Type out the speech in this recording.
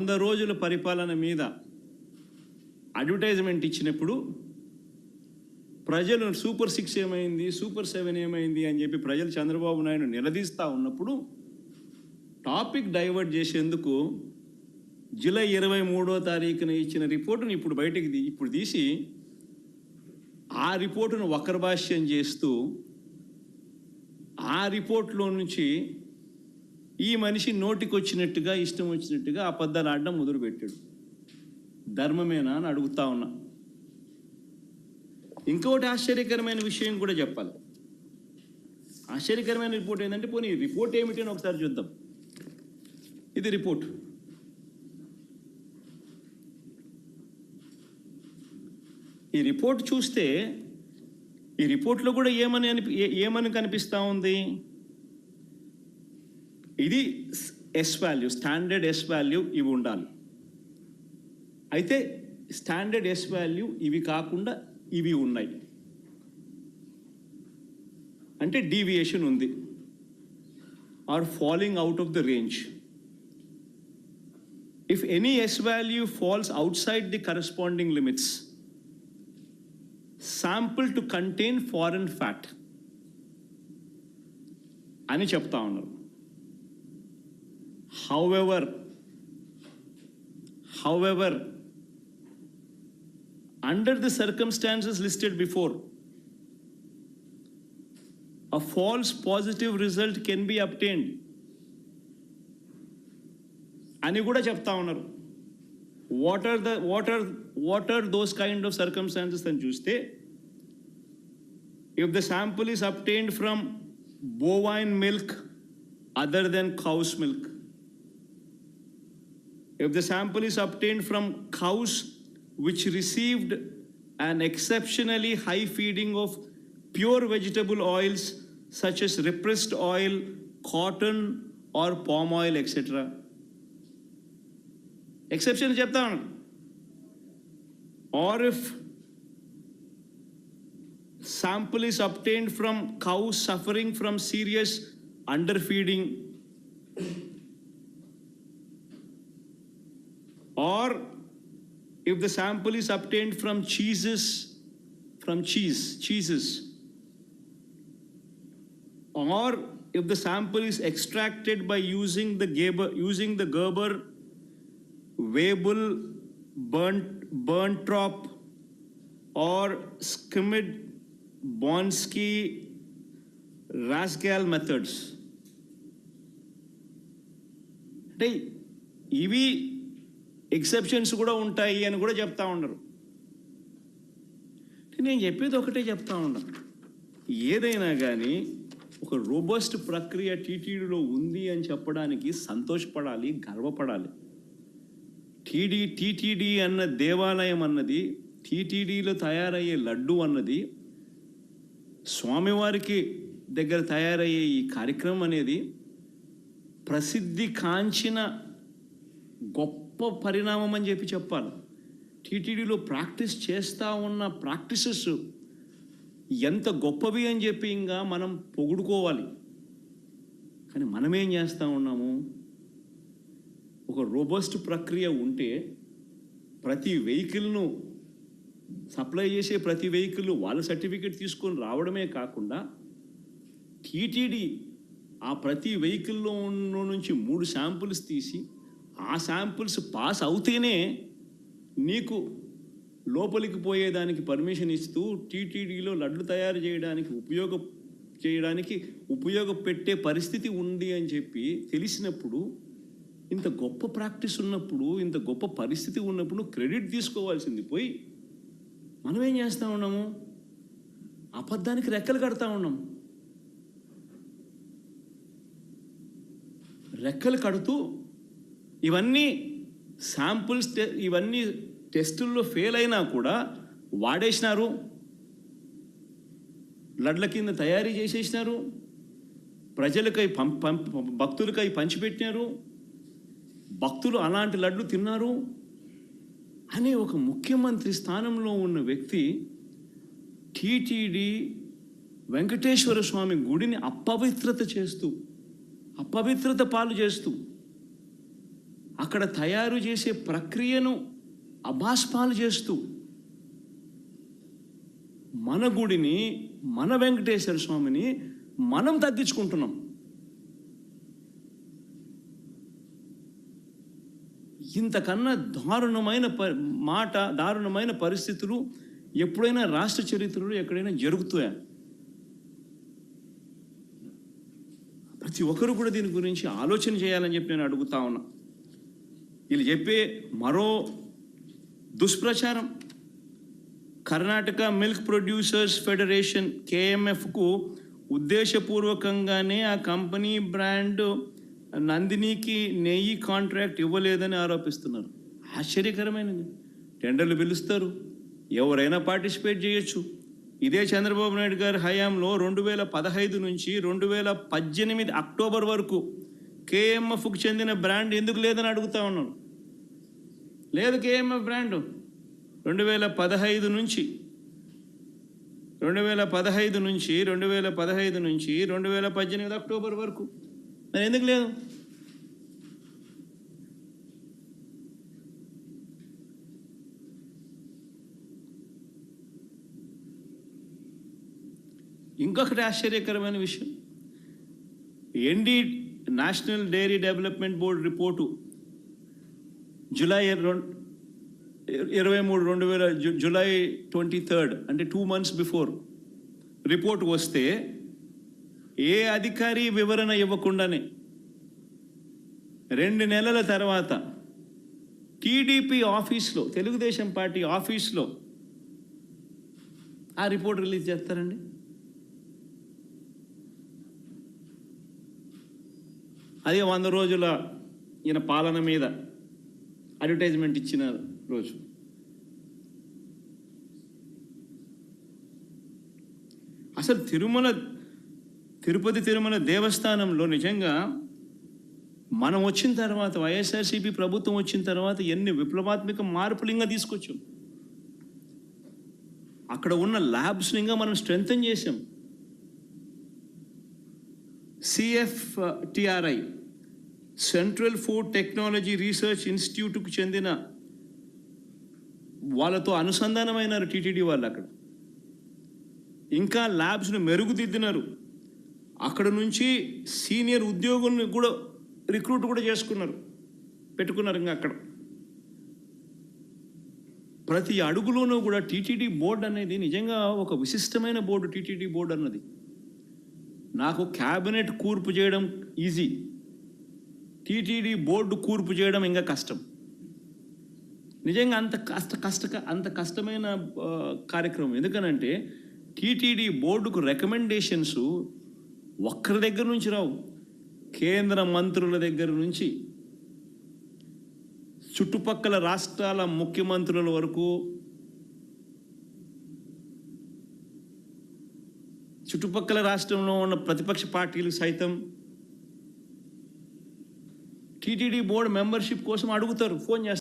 100 రోజుల పరిపాలన మీద అడ్వర్టైజ్మెంట్ ఇచ్చినప్పుడు ప్రజలు సూపర్ 6 ఏమైంది, సూపర్ 7 ఏమైంది అని చెప్పి ప్రజలు చంద్రబాబు నాయుడు నిలదీస్తూ ఉన్నప్పుడు టాపిక్ డైవర్ట్ చేసేందుకు జూలై 23వ తారీఖున ఇచ్చిన రిపోర్టును ఇప్పుడు తీసి ఆ రిపోర్టును వక్రభాష్యం చేస్తూ ఆ రిపోర్ట్లో నుంచి ఈ మనిషి నోటికి వచ్చినట్టుగా ఇష్టం వచ్చినట్టుగా అబద్ధాలు ఆడడం మొదలుపెట్టాడు. ధర్మమేనా అని అడుగుతా ఉన్నా. ఇంకోటి ఆశ్చర్యకరమైన విషయం కూడా చెప్పాలి. ఆశ్చర్యకరమైన రిపోర్ట్ ఏంటంటే, పోనీ రిపోర్ట్ ఏమిటి అని ఒకసారి చూద్దాం. ఇది రిపోర్ట్. ఈ రిపోర్ట్ చూస్తే ఈ రిపోర్ట్లో కూడా ఏమని కనిపిస్తూ ఉంది. ఇది S value, standard S value ఇవి ఉండాలి. అయితే స్టాండర్డ్ ఎస్ వాల్యూ ఇవి కాకుండా ఇవి ఉన్నాయి అంటే డీవియేషన్ ఉంది, or falling out of the range. If any S value falls outside the corresponding limits, sample to contain foreign fat అని చెప్తా ఉన్నారు. However, under the circumstances listed before, a false positive result can be obtained అని కూడా చెప్తా ఉన్నారు. What are those kind of circumstances అని చూస్తే, if the sample is obtained from bovine milk other than cow's milk, if the sample is obtained from cows which received an exceptionally high feeding of pure vegetable oils such as repressed oil, cotton or palm oil, etc. Exception చెప్తాను. Or if sample is obtained from cows suffering from serious underfeeding, or if the sample is obtained from cheeses, or if the sample is extracted by using the Gerber, Weibull, Berntrop or Schmidt, Bonsky, Rascal methods. అంటే ఇవి exceptions కూడా ఉంటాయి అని కూడా చెప్తా ఉన్నారు. నేను చెప్పేది ఒకటే చెప్తా ఉన్నా, ఏదైనా కానీ ఒక రోబస్ట్ ప్రక్రియ టీటీడీలో ఉంది అని చెప్పడానికి సంతోషపడాలి, గర్వపడాలి. టీటీడీ అన్న దేవాలయం అన్నది, టీటీడీలో తయారయ్యే లడ్డు అన్నది, స్వామివారికి దగ్గర తయారయ్యే ఈ కార్యక్రమం అనేది ప్రసిద్ధి కాంచిన గొప్ప పరిణామం అని చెప్పాలి. టీటీడీలో ప్రాక్టీస్ చేస్తూ ఉన్న ప్రాక్టీసెస్ ఎంత గొప్పవి అని చెప్పి ఇంకా మనం పొగుడుకోవాలి. కానీ మనమేం చేస్తూ ఉన్నాము, ఒక రోబస్ట్ ప్రక్రియ ఉంటే ప్రతి వెహికల్ను సప్లై చేసే ప్రతి వెహికల్ వాళ్ళ సర్టిఫికేట్ తీసుకొని రావడమే కాకుండా టీటీడీ ఆ ప్రతి వెహికల్లో నుంచి 3 శాంపుల్స్ తీసి ఆ శాంపుల్స్ పాస్ అవుతేనే నీకు లోపలికి పోయేదానికి పర్మిషన్ ఇస్తూ టీటీడీలో లడ్లు తయారు చేయడానికి ఉపయోగపెట్టే పరిస్థితి ఉంది అని చెప్పి తెలిసినప్పుడు, ఇంత గొప్ప ప్రాక్టీస్ ఉన్నప్పుడు, ఇంత గొప్ప పరిస్థితి ఉన్నప్పుడు క్రెడిట్ తీసుకోవాల్సింది పోయి మనం ఏం చేస్తూ ఉన్నాము, అబద్ధానికి రెక్కలు కడతా ఉన్నాం. రెక్కలు కడుతూ ఇవన్నీ శాంపుల్స్ ఇవన్నీ టెస్టుల్లో ఫెయిల్ అయినా కూడా వాడేసినారు, లడ్ల కింద తయారీ చేసేసినారు, ప్రజలకై భక్తులకై పంచిపెట్టినారు, భక్తులు అలాంటి లడ్లు తిన్నారు అనే ఒక ముఖ్యమంత్రి స్థానంలో ఉన్న వ్యక్తి టీటీడీ వెంకటేశ్వర స్వామి గుడిని అపవిత్రత పాలు చేస్తూ అక్కడ తయారు చేసే ప్రక్రియను అభాస్పాలు చేస్తూ మన గుడిని, మన వెంకటేశ్వర స్వామిని మనం తగ్గించుకుంటున్నాం. ఇంతకన్నా దారుణమైన పరిస్థితులు ఎప్పుడైనా రాష్ట్ర చరిత్రలో ఎక్కడైనా జరుగుతాయా? ప్రతి ఒక్కరు కూడా దీని గురించి ఆలోచన చేయాలని చెప్పి నేను అడుగుతా ఉన్నా. వీళ్ళు చెప్పే మరో దుష్ప్రచారం, కర్ణాటక మిల్క్ ప్రొడ్యూసర్స్ ఫెడరేషన్ KMFకు ఉద్దేశపూర్వకంగానే ఆ కంపెనీ బ్రాండ్ నందినికి నెయ్యి కాంట్రాక్ట్ ఇవ్వలేదని ఆరోపిస్తున్నారు. ఆశ్చర్యకరమైనది. టెండర్లు పిలుస్తారు, ఎవరైనా పార్టిసిపేట్ చేయొచ్చు. ఇదే చంద్రబాబు నాయుడు గారి హయాంలో 2015 నుంచి 2018 అక్టోబర్ వరకు KMFకు చెందిన బ్రాండ్ ఎందుకు లేదని అడుగుతా ఉన్నాను. లేదు KMF బ్రాండ్ 2015 నుంచి 2018 అక్టోబర్ వరకు మరి ఎందుకు లేదు? ఇంకొకటి ఆశ్చర్యకరమైన విషయం, National Dairy Development Board report July 23 అంటే 2 months బిఫోర్ రిపోర్ట్ వస్తే ఏ అధికారి వివరణ ఇవ్వకుండానే 2 నెలల తర్వాత TDP ఆఫీస్లో, తెలుగుదేశం పార్టీ ఆఫీస్లో ఆ రిపోర్ట్ రిలీజ్ చేస్తారండి. అదే 100 రోజుల ఈయన పాలన మీద అడ్వర్టైజ్మెంట్ ఇచ్చిన రోజు. అసలు తిరుపతి తిరుమల దేవస్థానంలో నిజంగా మనం వచ్చిన తర్వాత, వైఎస్ఆర్సీపీ ప్రభుత్వం వచ్చిన తర్వాత ఎన్ని విప్లవాత్మక మార్పులు ఇంకా తీసుకొచ్చాం. అక్కడ ఉన్న ల్యాబ్స్ని ఇంకా మనం స్ట్రెంథన్ చేసాం. CFTRI central food technology research ఇన్స్టిట్యూట్కు చెందిన వాళ్ళతో అనుసంధానమైనారు టీటీడీ వాళ్ళు. అక్కడ ఇంకా ల్యాబ్స్ను మెరుగుదిద్దినారు. అక్కడ నుంచి సీనియర్ ఉద్యోగుల్ని కూడా రిక్రూట్ కూడా పెట్టుకున్నారు. ఇంకా అక్కడ ప్రతి అడుగులోనూ కూడా టీటీడీ బోర్డు అనేది నిజంగా ఒక విశిష్టమైన బోర్డు. టీటీడీ బోర్డు అన్నది నాకు క్యాబినెట్ కూర్పు చేయడం ఈజీ, టీటీడీ బోర్డు కూర్పు చేయడం ఇంకా కష్టం. నిజంగా అంత కష్టమైన కార్యక్రమం. ఎందుకనంటే టీటీడీ బోర్డుకు రికమెండేషన్స్ ఒక్కరి దగ్గర నుంచి రావు. కేంద్ర మంత్రుల దగ్గర నుంచి చుట్టుపక్కల రాష్ట్రాల ముఖ్యమంత్రుల వరకు, చుట్టుపక్కల రాష్ట్రంలో ఉన్న ప్రతిపక్ష పార్టీలు సైతం టీటీడీ బోర్డు మెంబర్షిప్ కోసం అడుగుతారు, ఫోన్ చేస్తారు.